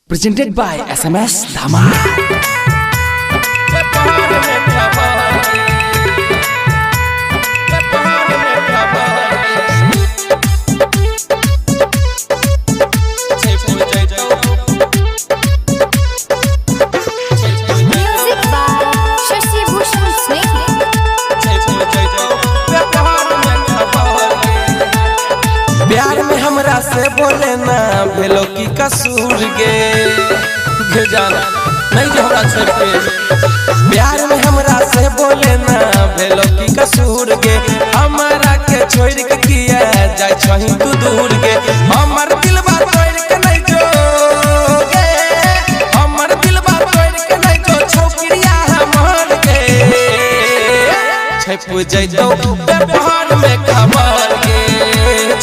Presented by SMS Dhamal. प्यार में हमरा से बोले ना भेलो की कसूर गे जाना नहीं जो हमरा छोड़ के प्यार में हमरा से बोले ना भेलो की कसूर गे हमारा के छोड़ के किया जाय छही तू दूर गे हमर दिलवा तोड़ के नहीं जो गे हमर दिलवा तोड़ के नहीं जो छोकरिया हमर के छप जइतो व्यवहार में खबर गे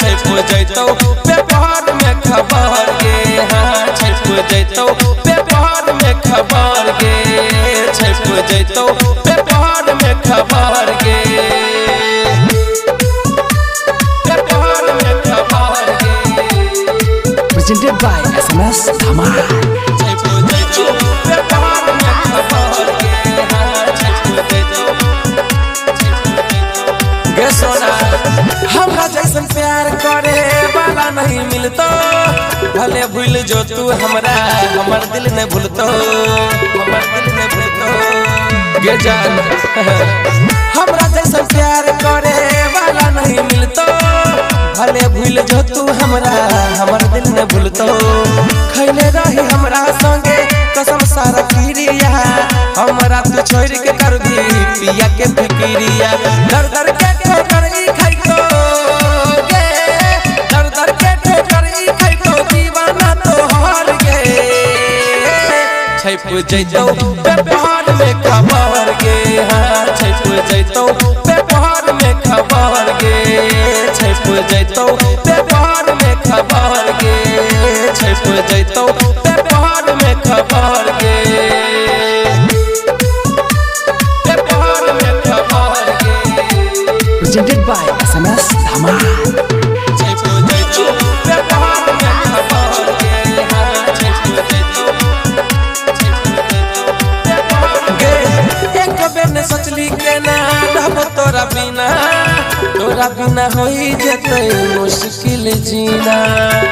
छप जइतो व्यवहार में खबर गे हां छप जइतो व्यवहार में खबर गे छप जइतो व्यवहार में खबर गे व्यवहार में खबर गे Presented by SMS Dhamal. छप जइतो व्यवहार में खबर गे हां छप जइतो गे सोना हमरा जैसन प्यार करे वाला नहीं मिलतो भले भूल जो तू हमरा हमर दिल ने भूलतो हमर दिल ने भूलतो गे जान हमरा जैसन प्यार करे वाला नहीं मिलतो भले भूल जो तू हमरा हमर दिल ने भूलतो खैले रही हमरा संगे कसम सारा फिरिया हमरा तू छोड़ के कर दी पिया के फिकिरिया दर दर के ठोकर ई खाइतो गे दर दर के ठोकर ई खाइतो दीवाना तो हार गे छप जइतो व्यवहार में खबर गे हां छप जइतो व्यवहार में खबर गे छप जइतो व्यवहार में खबर गे छप जइतो व्यवहार में खबर गे व्यवहार में खबर गे Presented by SMS Dhamal. छप जइतो व्यवहार में खबर गे हां छप जइतो गे एक बेर ने सोचली के ना रहब तोरा बिना होई जते मुश्किल जीना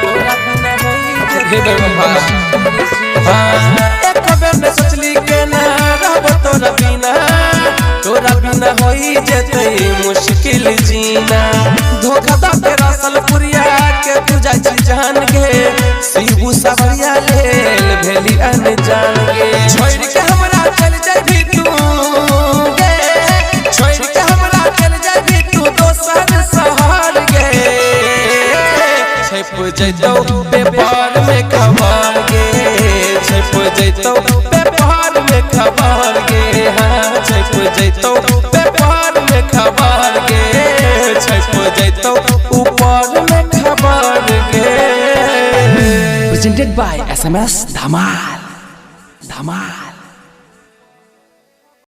तोरा बिना होई जते एक बेर ने सोचली के ना रहब तोरा बिना होई जते मुश्किल जीना धोखा दा के रसल पुरिया के तू जाई जान गे शिबू सवरिया लेल भेली अनजान गे छोड़ के हमरा चल जाई तू गे छोड़ के हमरा चल जाई तू दोसर शहर गे छप जइतो व्यापार में खबर गे छप जइतो व्यापार में खबर गे हां छप जइतो व्यापार में खबर गे छप जइतो ऊपर में खबर गे Presented by SMS Dhamal. Dhamal.